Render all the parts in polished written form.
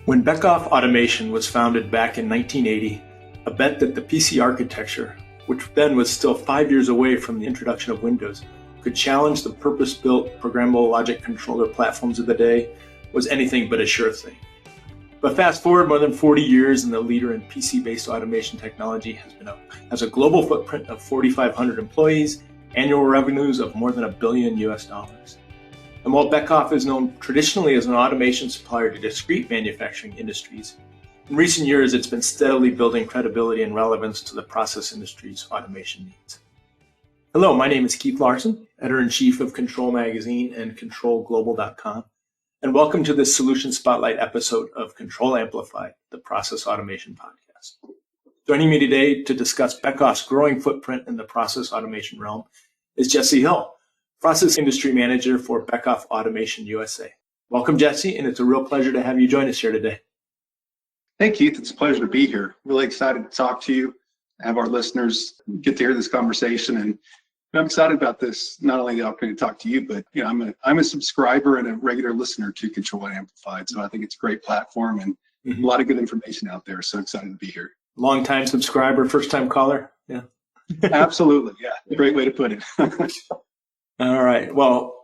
When Beckhoff Automation was founded back in 1980, a bet that the PC architecture, which then was still 5 years away from the introduction of Windows, could challenge the purpose-built programmable logic controller platforms of the day was anything but a sure thing. But fast forward more than 40 years, and the leader in PC-based automation technology has a global footprint of 4,500 employees, annual revenues of more than $1 billion US. And while Beckhoff is known traditionally as an automation supplier to discrete manufacturing industries, in recent years it's been steadily building credibility and relevance to the process industry's automation needs. Hello, my name is Keith Larson, editor-in-chief of Control Magazine and ControlGlobal.com, and welcome to this Solution Spotlight episode of Control Amplified, the Process Automation Podcast. Joining me today to discuss Beckhoff's growing footprint in the process automation realm is Jesse Hill, Process Industry Manager for Beckhoff Automation USA. Welcome, Jesse, and it's a real pleasure to have you join us here today. Hey, Keith, it's a pleasure to be here. Really excited to talk to you, have our listeners get to hear this conversation, and I'm excited about this. Not only the opportunity to talk to you, but I'm a subscriber and a regular listener to Control Amplified, so I think it's a great platform and a lot of good information out there. So excited to be here. Long-time subscriber, first-time caller. Yeah, absolutely. Yeah, great way to put it. All right. Well,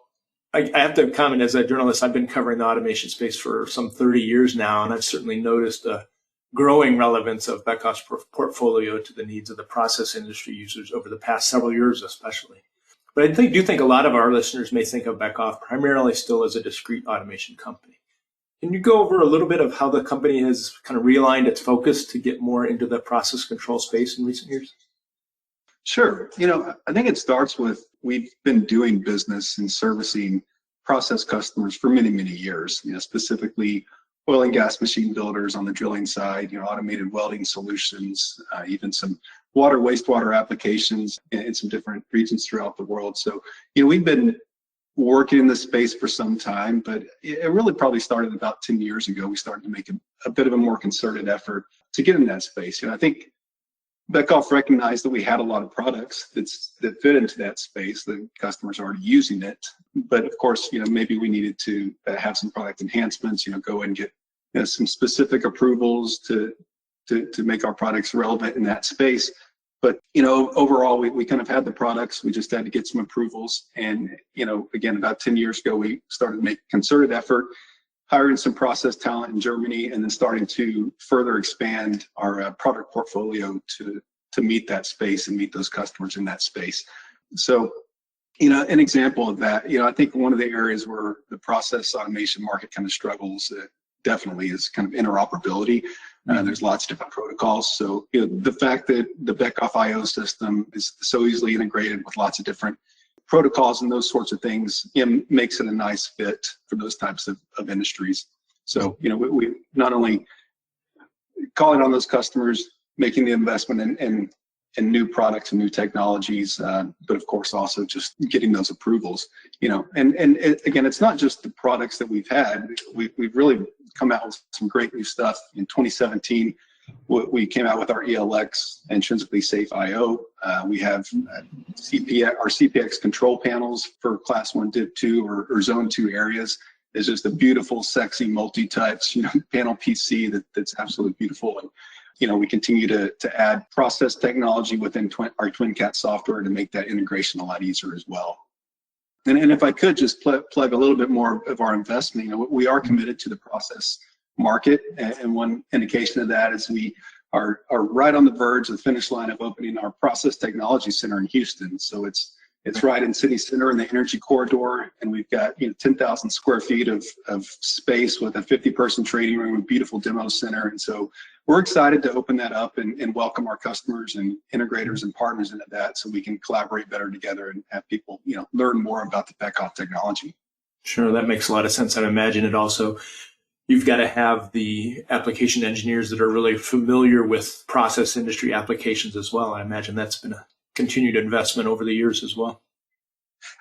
I have to comment, as a journalist, I've been covering the automation space for some 30 years now, and I've certainly noticed a growing relevance of Beckhoff's portfolio to the needs of the process industry users over the past several years, especially. But I do think a lot of our listeners may think of Beckhoff primarily still as a discrete automation company. Can you go over a little bit of how the company has kind of realigned its focus to get more into the process control space in recent years? Sure. I think it starts with we've been doing business and servicing process customers for many, many years, specifically oil and gas machine builders on the drilling side, automated welding solutions, even some water, wastewater applications in some different regions throughout the world. So, we've been working in this space for some time, but it really probably started about 10 years ago. We started to make a bit of a more concerted effort to get in that space. I think Beckhoff recognized that we had a lot of products that fit into that space. The customers are already using it, but of course, maybe we needed to have some product enhancements. Go and get some specific approvals to make our products relevant in that space. But overall, we kind of had the products. We just had to get some approvals. And again, about 10 years ago, we started to make a concerted effort, hiring some process talent in Germany, and then starting to further expand our product portfolio to meet that space and meet those customers in that space. So, an example of that, I think one of the areas where the process automation market kind of struggles definitely is kind of interoperability. There's lots of different protocols. So, the fact that the Beckhoff IO system is so easily integrated with lots of different protocols and those sorts of things, makes it a nice fit for those types of industries. So, we not only calling on those customers, making the investment in new products and new technologies, but of course also just getting those approvals. And again, it's not just the products that we've had. We've really come out with some great new stuff. In 2017, we came out with our ELX intrinsically safe IO. We have our CPX control panels for class 1, div 2 or zone 2 areas. It's just a beautiful, sexy, multi-touch panel PC that's absolutely beautiful. And we continue to add process technology within our TwinCAT software to make that integration a lot easier as well. And if I could just plug a little bit more of our investment, we are committed to the process market, and one indication of that is we are right on the verge of the finish line of opening our process technology center in Houston. So it's right in city center in the energy corridor, and we've got 10,000 square feet of space with a 50-person training room, a beautiful demo center. And so we're excited to open that up and welcome our customers and integrators and partners into that, so we can collaborate better together and have people learn more about the Beckhoff technology. Sure, that makes a lot of sense. I imagine it also, you've got to have the application engineers that are really familiar with process industry applications as well. I imagine that's been a continued investment over the years as well.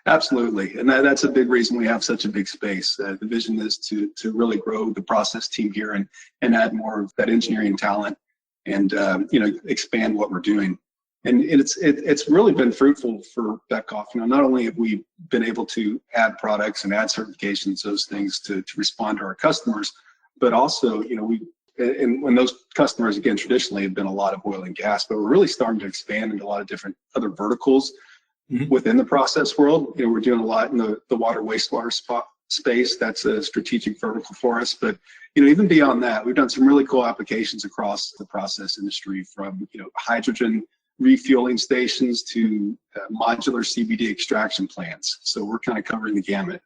Absolutely, and that's a big reason we have such a big space. The vision is to really grow the process team here and add more of that engineering talent and expand what we're doing. And it's really been fruitful for Beckhoff. Not only have we been able to add products and add certifications, those things to respond to our customers, but also, and when those customers, again, traditionally have been a lot of oil and gas, but we're really starting to expand into a lot of different other verticals within the process world. We're doing a lot in the water wastewater space. That's a strategic vertical for us. But, even beyond that, we've done some really cool applications across the process industry, from, hydrogen refueling stations to modular CBD extraction plants. So we're kind of covering the gamut.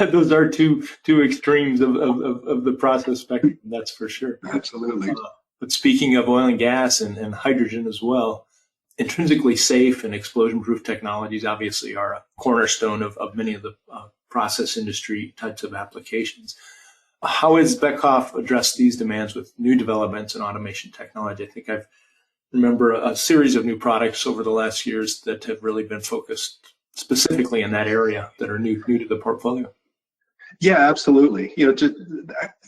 Those are two extremes of the process spectrum, that's for sure. Absolutely. But speaking of oil and gas and hydrogen as well, intrinsically safe and explosion-proof technologies obviously are a cornerstone of many of the process industry types of applications. How has Beckhoff addressed these demands with new developments in automation technology? I think I remember a series of new products over the last years that have really been focused specifically in that area, that are new to the portfolio. Yeah, absolutely. Just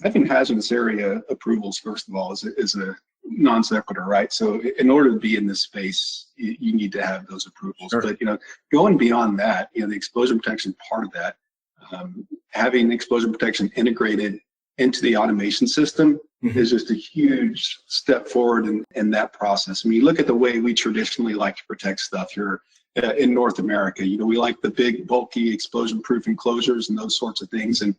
having hazardous area approvals, first of all, is a non sequitur, right? So in order to be in this space, you need to have those approvals. Sure. But going beyond that, the explosion protection part of that, having explosion protection integrated into the automation system is just a huge step forward in that process. I mean, you look at the way we traditionally like to protect stuff here in North America. We like the big, bulky, explosion-proof enclosures and those sorts of things. And,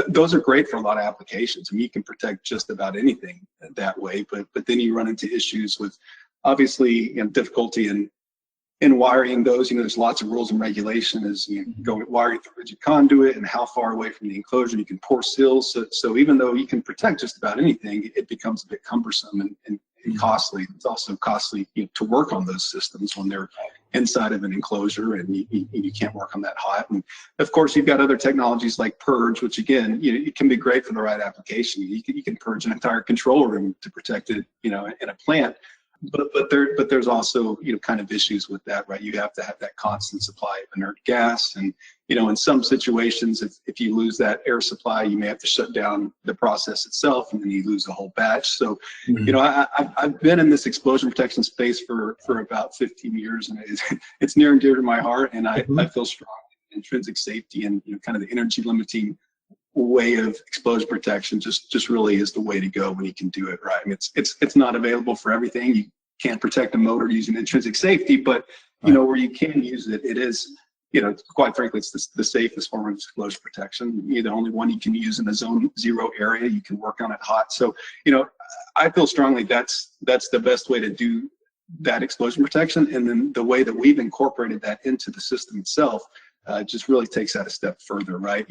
those are great for a lot of applications. I mean, you can protect just about anything that way, but then you run into issues with, obviously, difficulty in wiring those. There's lots of rules and regulation as you go wiring through rigid conduit and how far away from the enclosure you can pour seals. So even though you can protect just about anything, it becomes a bit cumbersome and costly. It's also costly to work on those systems when they're inside of an enclosure and you can't work on that hot. And of course, you've got other technologies like purge, which again, it can be great for the right application. You can purge an entire control room to protect it, in a plant. But there's also kind of issues with that, right? You have to have that constant supply of inert gas, and in some situations, if you lose that air supply, you may have to shut down the process itself, and then you lose a whole batch. So I've been in this explosion protection space for about 15 years, and it's near and dear to my heart, and I feel strong in intrinsic safety and kind of the energy limiting way of explosion protection just really is the way to go when you can do it right. I mean, it's not available for everything. You can't protect a motor using intrinsic safety, but where you can use it, it is, quite frankly, it's the safest form of explosion protection. You're the only one you can use in a zone 0 area. You can work on it hot. So, I feel strongly that's the best way to do that explosion protection. And then the way that we've incorporated that into the system itself just really takes that a step further, right?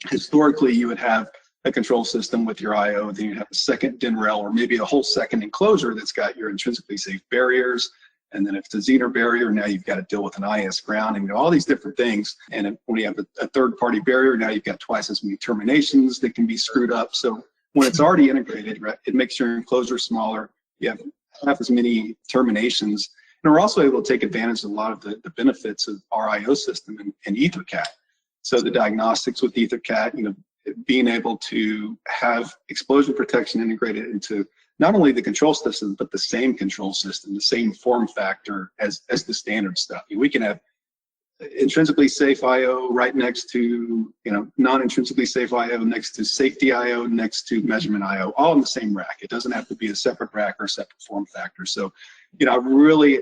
Historically, you would have a control system with your I/O, then you'd have a second DIN rail or maybe a whole second enclosure that's got your intrinsically safe barriers. And then if it's a Zener barrier, now you've got to deal with an IS ground and all these different things. And when you have a third-party barrier, now you've got twice as many terminations that can be screwed up. So when it's already integrated, right, it makes your enclosure smaller. You have half as many terminations. And we're also able to take advantage of a lot of the benefits of our I/O system and EtherCAT. So the diagnostics with EtherCAT, being able to have explosion protection integrated into not only the control system, but the same control system, the same form factor as the standard stuff. We can have intrinsically safe I/O right next to, non-intrinsically safe I/O next to safety I/O next to measurement I/O, all in the same rack. It doesn't have to be a separate rack or a separate form factor. So, really,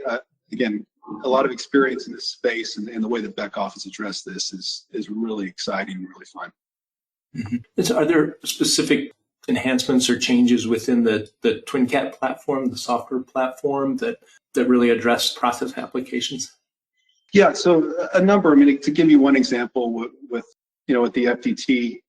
again, a lot of experience in this space, and the way that Beckhoff has addressed this is really exciting and really fun. Are there specific enhancements or changes within the TwinCAT platform, the software platform, that really address process applications? Yeah, so a number. I mean, to give you one example, with the FTT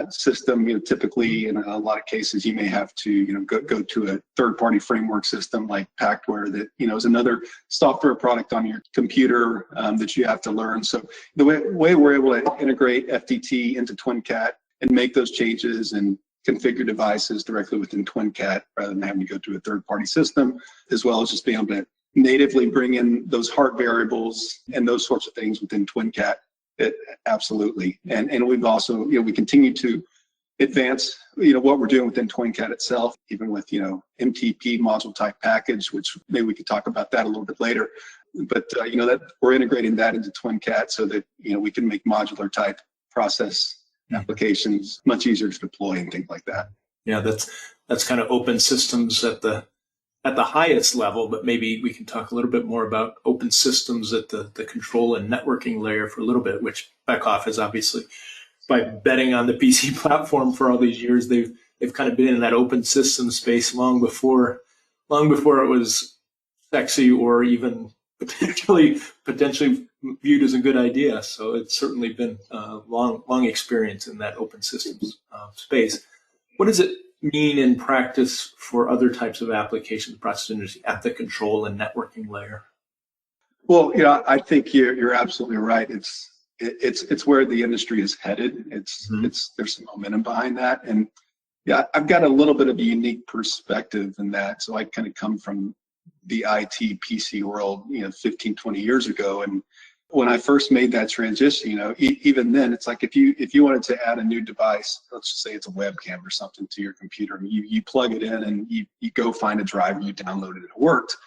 system, typically in a lot of cases you may have to go to a third-party framework system like Pactware that is another software product on your computer that you have to learn. So the way we're able to integrate FTT into TwinCAT and make those changes and configure devices directly within TwinCAT rather than having to go to a third-party system, as well as just being able to natively bring in those heart variables and those sorts of things within TwinCAT. Absolutely. And we've also, we continue to advance, what we're doing within TwinCAT itself, even with, MTP module type package, which maybe we could talk about that a little bit later. But, that we're integrating that into TwinCAT so that, we can make modular type process applications, much easier to deploy and things like that. Yeah, that's kind of open systems at the highest level, but maybe we can talk a little bit more about open systems at the control and networking layer for a little bit, which Beckhoff has obviously, by betting on the PC platform for all these years, they've kind of been in that open system space long before it was sexy or even potentially viewed as a good idea. So it's certainly been a long experience in that open systems space. What does it mean in practice for other types of applications, process industry at the control and networking layer? Well, I think you're absolutely right. It's where the industry is headed. There's some momentum behind that, and yeah, I've got a little bit of a unique perspective in that. So I kind of come from the IT PC world, 15, 20 years ago, and when I first made that transition, even then, it's like if you wanted to add a new device, let's just say it's a webcam or something to your computer, you plug it in and you go find a driver, you download it, and it worked.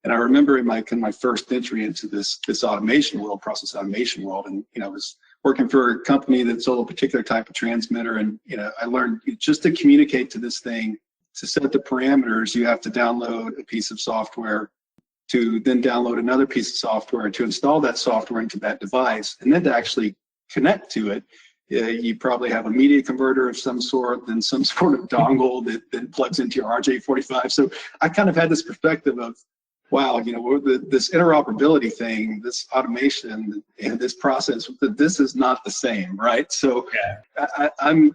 And I remember in my first entry into this automation world, process automation world, and I was working for a company that sold a particular type of transmitter, and I learned just to communicate to this thing, to set the parameters, you have to download a piece of software, to then download another piece of software, to install that software into that device, and then to actually connect to it. You probably have a media converter of some sort, then some sort of dongle that then plugs into your RJ45. So I kind of had this perspective of, wow, this interoperability thing, this automation, and this process, this is not the same, right? So yeah. I'm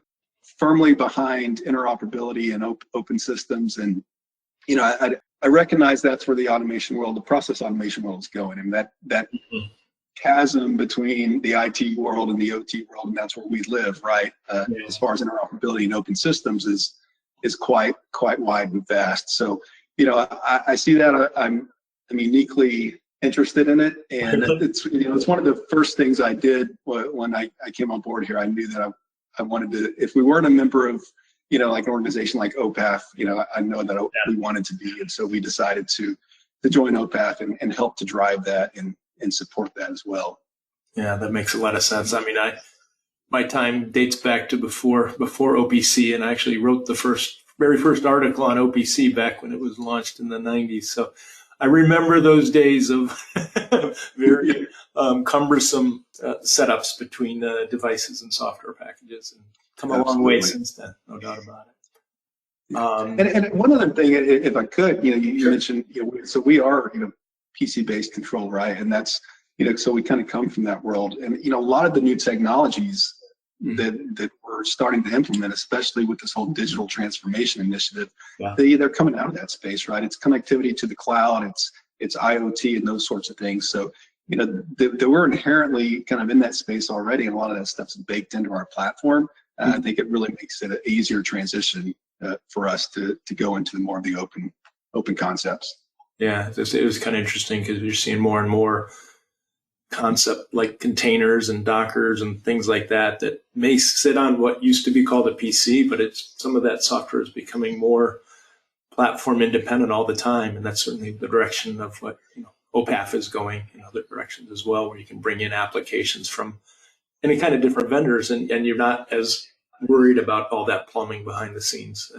firmly behind interoperability and open systems, and I recognize that's where the automation world, the process automation world is going, and that chasm between the IT world and the OT world, and that's where we live, right? As far as interoperability and open systems is quite wide and vast. So, I see that I'm uniquely interested in it, and it's one of the first things I did when I came on board here. I knew that I wanted to, if we weren't a member of like an organization like OPAF, I know that we wanted to be, and so we decided to join OPAF and help to drive that and support that as well. Yeah, that makes a lot of sense. I mean, my time dates back to before OPC, and I actually wrote the very first article on OPC back when it was launched in the 90s. So I remember those days of very cumbersome setups between devices and software packages, and come a long way since then, no doubt about it. And one other thing, if I could, you mentioned, so we are, PC-based control, right? And that's, so we kind of come from that world, and a lot of the new technologies that we're starting to implement, especially with this whole digital transformation initiative, they're coming out of that space, right? It's connectivity to the cloud, it's IoT and those sorts of things. So, we're inherently kind of in that space already, and a lot of that stuff's baked into our platform. I think it really makes it an easier transition for us to go into more of the open concepts. Yeah, it was kind of interesting because you're seeing more and more concept like containers and Dockers and things like that may sit on what used to be called a PC, but some of that software is becoming more platform independent all the time, and that's certainly the direction of what OPAF is going in other directions as well, where you can bring in applications from any kind of different vendors, and you're not as worried about all that plumbing behind the scenes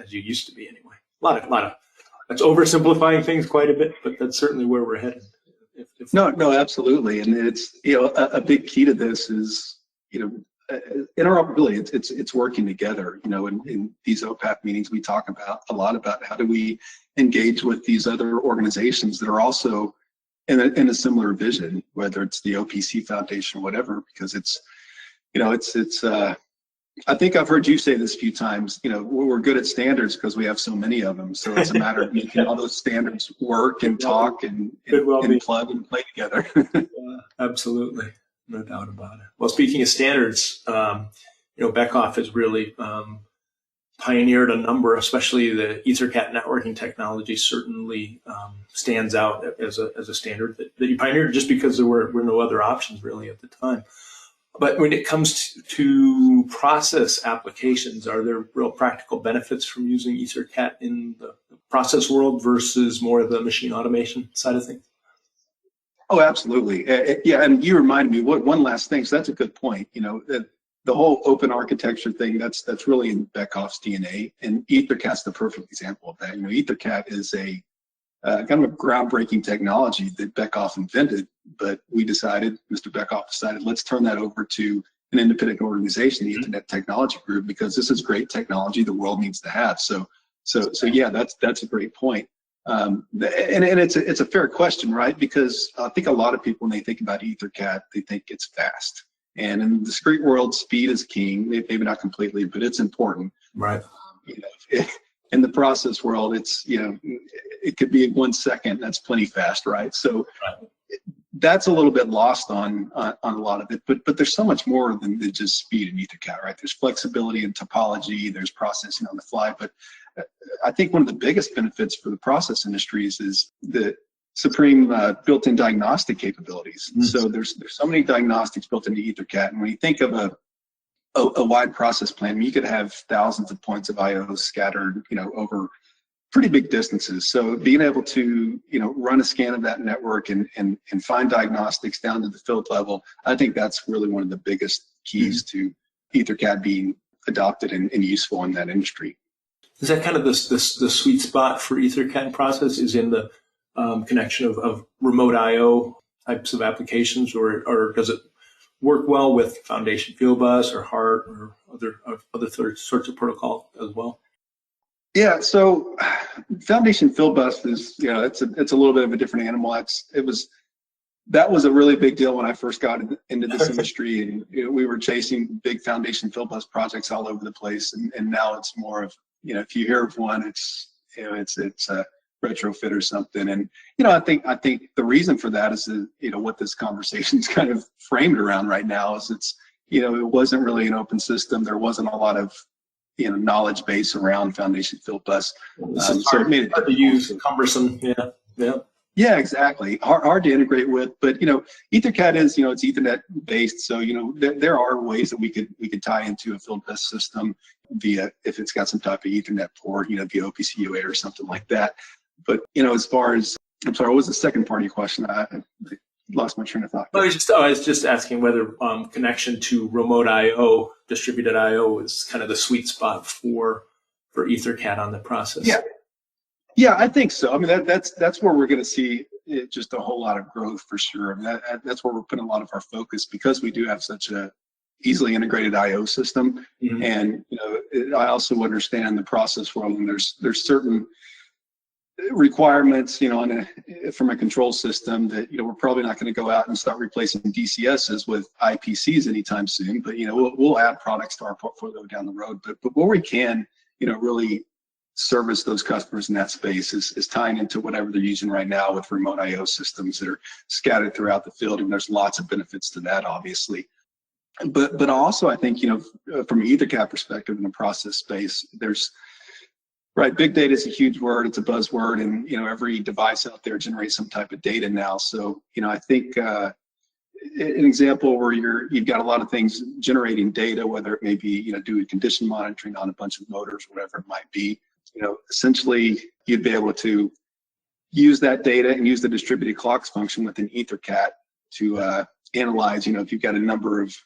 as you used to be anyway. A lot of that's oversimplifying things quite a bit, but that's certainly where we're headed. No, absolutely, and it's a big key to this is interoperability. It's working together. In these OPAF meetings, we talk a lot about how do we engage with these other organizations that are also in a similar vision, whether it's the OPC Foundation or whatever, because it's I think I've heard you say this a few times, we're good at standards because we have so many of them. So it's a matter of making all those standards work and talk and plug and play together. Absolutely. No doubt about it. Well, speaking of standards, Beckhoff has really pioneered a number, especially the EtherCAT networking technology certainly stands out as a standard that you pioneered just because there were no other options really at the time. But when it comes to process applications, are there real practical benefits from using EtherCAT in the process world versus more of the machine automation side of things? Oh, absolutely. Yeah, and you reminded me one last thing. So that's a good point. The the whole open architecture thing, that's really in Beckhoff's DNA, and EtherCAT's the perfect example of that. EtherCAT is a kind of a groundbreaking technology that Beckhoff invented, but Mr. Beckhoff decided, let's turn that over to an independent organization, the Internet Technology Group, because this is great technology the world needs to have. So yeah, that's a great point. And it's a fair question, right? Because I think a lot of people, when they think about EtherCAT, they think it's fast. And in the discrete world, speed is king. Maybe not completely, but it's important. Right. In the process world, it could be 1 second. That's plenty fast, right? So that's a little bit lost on a lot of it. But there's so much more than just speed in EtherCAT, right? There's flexibility in topology. There's processing on the fly. But I think one of the biggest benefits for the process industries is the supreme built-in diagnostic capabilities. Mm-hmm. So there's so many diagnostics built into EtherCAT, and when you think of a wide process plan, you could have thousands of points of I/O scattered, over pretty big distances. So being able to, run a scan of that network and find diagnostics down to the field level, I think that's really one of the biggest keys to EtherCAT being adopted and useful in that industry. Is that kind of the sweet spot for EtherCAT process, is in the connection of remote I/O types of applications, or does it work well with Foundation Fieldbus or HART or other sorts of protocols as well? Yeah, so Foundation Fieldbus is, it's a little bit of a different animal. That was a really big deal when I first got into this industry, and we were chasing big Foundation Fieldbus projects all over the place, and now it's more of, if you hear of one, it's a retrofit or something. And I think the reason for that is what this conversation's kind of framed around right now is it wasn't really an open system. There wasn't a lot of knowledge base around Foundation Fieldbus, so it made it hard to use, cumbersome. Yeah, exactly. Hard to integrate with, but EtherCAT is it's Ethernet based, so there are ways that we could tie into a Fieldbus system via, if it's got some type of Ethernet port, via OPC UA or something like that. But as far as, I'm sorry, what was the second part of your question? I lost my train of thought. I was just asking whether connection to remote I/O, distributed I/O, is kind of the sweet spot for EtherCAT on the process. Yeah, I think so. I mean, that's where we're going to see just a whole lot of growth for sure. I mean, that's where we're putting a lot of our focus, because we do have such a easily integrated I/O system. Mm-hmm. And I also understand the process world, and there's certain requirements, from a control system that we're probably not going to go out and start replacing DCSs with IPCs anytime soon. But we'll add products to our portfolio down the road. But where we can, really service those customers in that space is tying into whatever they're using right now with remote I/O systems that are scattered throughout the field, and there's lots of benefits to that, obviously. But also, I think from an EtherCAT perspective in the process space, right, big data is a huge word. It's a buzzword, and every device out there generates some type of data now. So I think an example where you've got a lot of things generating data, whether it may be doing condition monitoring on a bunch of motors, whatever it might be. Essentially, you'd be able to use that data and use the distributed clocks function within EtherCAT to analyze. If you've got a number of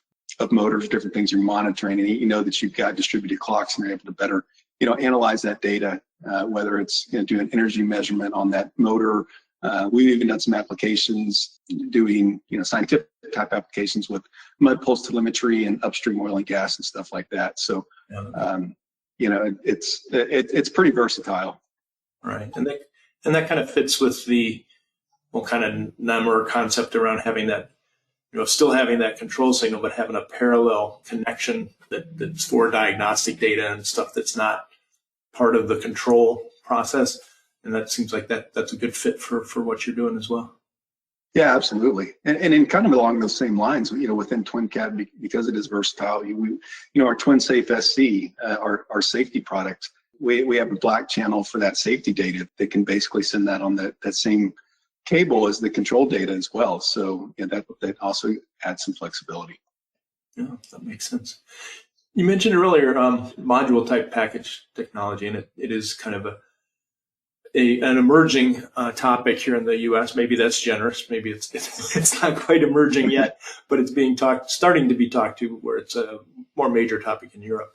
motors, different things you're monitoring, and that you've got distributed clocks, and you're able to better analyze that data, whether it's doing energy measurement on that motor. We've even done some applications doing scientific type applications with mud pulse telemetry and upstream oil and gas and stuff like that. So it's pretty versatile. Right, and that kind of fits with the kind of NEMR concept around having that, still having that control signal, but having a parallel connection that's for diagnostic data and stuff that's not part of the control process. And that seems like that's a good fit for what you're doing as well. Yeah, absolutely. And in kind of along those same lines, within TwinCAD, because it is versatile, our TwinSafe SC, our safety product, we have a black channel for that safety data that can basically send that on that same cable as the control data as well. So that also adds some flexibility. Yeah, that makes sense. You mentioned earlier module type package technology, and it is kind of an emerging topic here in the U.S. Maybe that's generous. Maybe it's not quite emerging yet, but it's being starting to be talked to, where it's more major topic in Europe.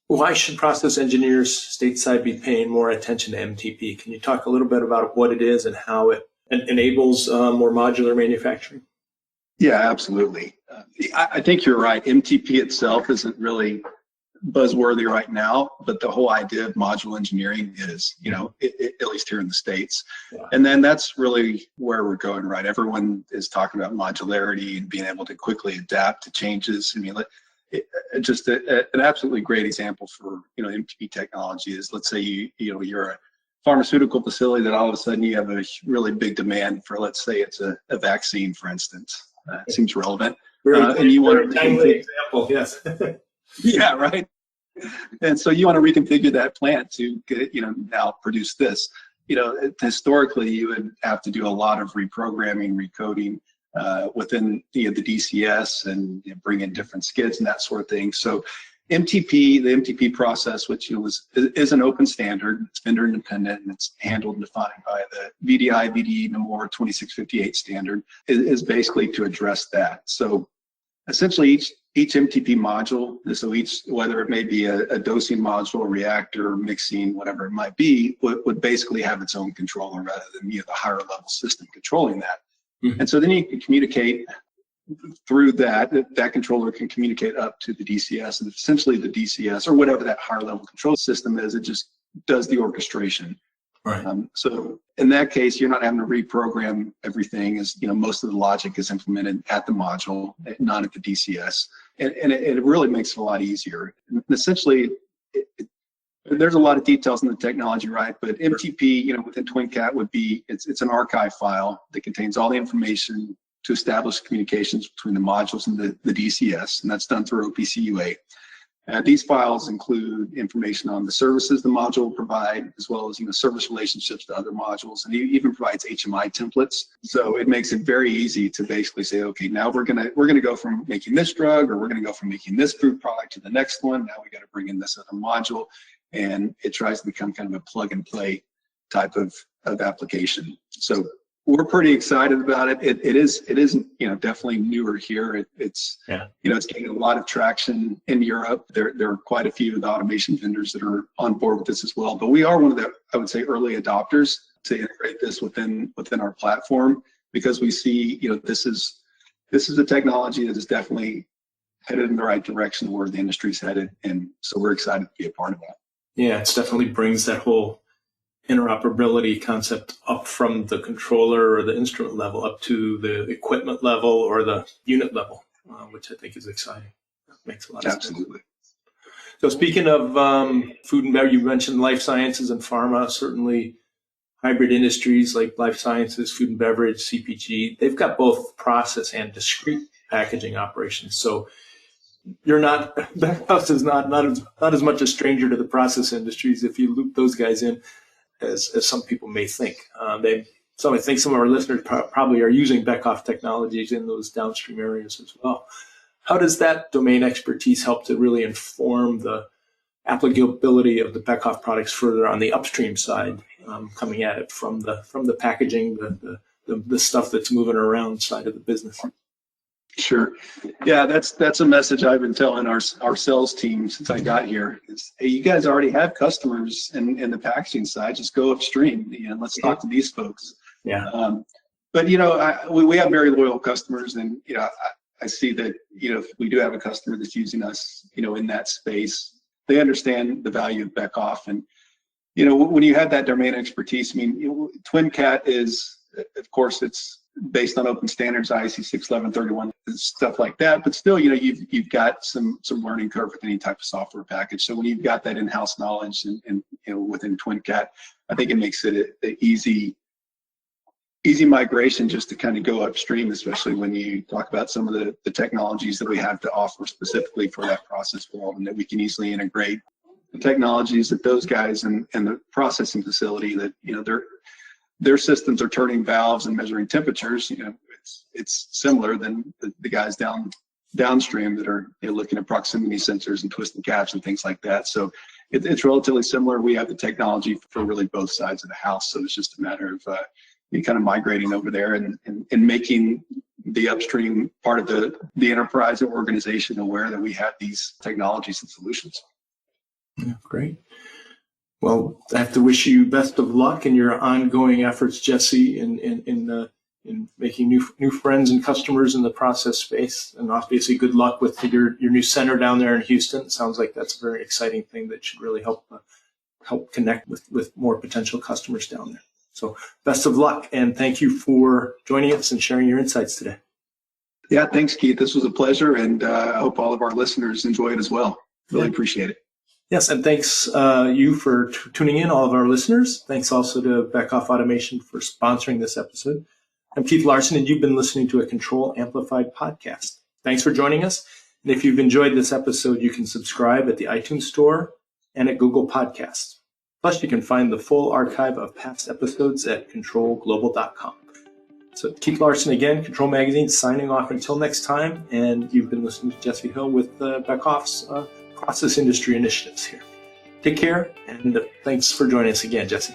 Why should process engineers stateside be paying more attention to MTP? Can you talk a little bit about what it is and how it enables more modular manufacturing? Yeah, absolutely. I think you're right. MTP itself isn't really buzzworthy right now, but the whole idea of modular engineering is, at least here in the States. Yeah. And then that's really where we're going, right? Everyone is talking about modularity and being able to quickly adapt to changes. I mean, just an absolutely great example for, MTP technology is, let's say you're a pharmaceutical facility that all of a sudden you have a really big demand for, let's say it's a vaccine, for instance. It seems relevant. And you want a timely example, yes. Yeah, right. And so you want to reconfigure that plant to get, now produce this. Historically, you would have to do a lot of reprogramming, recoding within the DCS and bring in different skids and that sort of thing. So the MTP process, which is an open standard, it's vendor independent, and it's handled and defined by the VDI VDE NMOR 2658 standard, is basically to address that. So essentially each MTP module, so whether it may be a dosing module, reactor, mixing, whatever it might be, would basically have its own controller rather than the higher level system controlling that. Mm-hmm. And so then you can communicate through that controller can communicate up to the DCS, and essentially the DCS or whatever that higher level control system is, it just does the orchestration. Right. So in that case, you're not having to reprogram everything, as most of the logic is implemented at the module, not at the DCS, and it really makes it a lot easier. And essentially, there's a lot of details in the technology, right? But MTP, within TwinCAT would be it's an archive file that contains all the information to establish communications between the modules and the DCS, and that's done through OPC UA. These files include information on the services the module will provide, as well as service relationships to other modules, and it even provides HMI templates. So it makes it very easy to basically say, okay, now we're gonna go from making this drug, or we're gonna go from making this food product to the next one. Now we got to bring in this other module, and it tries to become kind of a plug and play type of application. So we're pretty excited about it. It is definitely newer here. It's getting a lot of traction in Europe. There are quite a few of the automation vendors that are on board with this as well. But we are one of the, I would say, early adopters to integrate this within our platform, because we see this is a technology that is definitely headed in the right direction where the industry's headed, and so we're excited to be a part of that. Yeah, it definitely brings that whole interoperability concept up from the controller or the instrument level up to the equipment level or the unit level, which I think is exciting. That makes a lot of sense. Absolutely. So speaking of food and beverage, you mentioned life sciences and pharma. Certainly hybrid industries like life sciences, food and beverage, CPG, they've got both process and discrete packaging operations. So Beckhoff is not as much a stranger to the process industries if you loop those guys in as some people may think. I think some of our listeners probably are using Beckhoff technologies in those downstream areas as well. How does that domain expertise help to really inform the applicability of the Beckhoff products further on the upstream side, coming at it from the packaging, the stuff that's moving around side of the business? Sure. Yeah, that's a message I've been telling our sales team since I got here. Is, hey, you guys already have customers in the packaging side. Just go upstream and let's talk to these folks. Yeah. But we have very loyal customers, and I see that if we do have a customer that's using us in that space, they understand the value of Beckhoff. And when you have that domain expertise, I mean, TwinCAT is, of course, it's based on open standards, IEC 61131, stuff like that. But still, you've got some learning curve with any type of software package. So when you've got that in-house knowledge and within TwinCAT, I think it makes it an easy migration just to kind of go upstream, especially when you talk about some of the technologies that we have to offer specifically for that process world, and that we can easily integrate the technologies that those guys and the processing facility that their systems are turning valves and measuring temperatures. It's similar than the guys downstream that are looking at proximity sensors and twisting caps and things like that. So it's relatively similar. We have the technology for really both sides of the house. So it's just a matter of kind of migrating over there and making the upstream part of the enterprise or organization aware that we had these technologies and solutions. Yeah, great. Well, I have to wish you best of luck in your ongoing efforts, Jesse, in making new friends and customers in the process space, and obviously good luck with your new center down there in Houston. It sounds like that's a very exciting thing that should really help connect with more potential customers down there. So best of luck, and thank you for joining us and sharing your insights today. Yeah, thanks, Keith. This was a pleasure, and I hope all of our listeners enjoy it as well. Really appreciate it. Yes, and thanks you for tuning in, all of our listeners. Thanks also to Beckhoff Automation for sponsoring this episode. I'm Keith Larson, and you've been listening to a Control Amplified podcast. Thanks for joining us. And if you've enjoyed this episode, you can subscribe at the iTunes Store and at Google Podcasts. Plus, you can find the full archive of past episodes at controlglobal.com. So Keith Larson again, Control Magazine, signing off until next time. And you've been listening to Jesse Hill with Beckhoff's Process Industry Initiatives here. Take care, and thanks for joining us again, Jesse.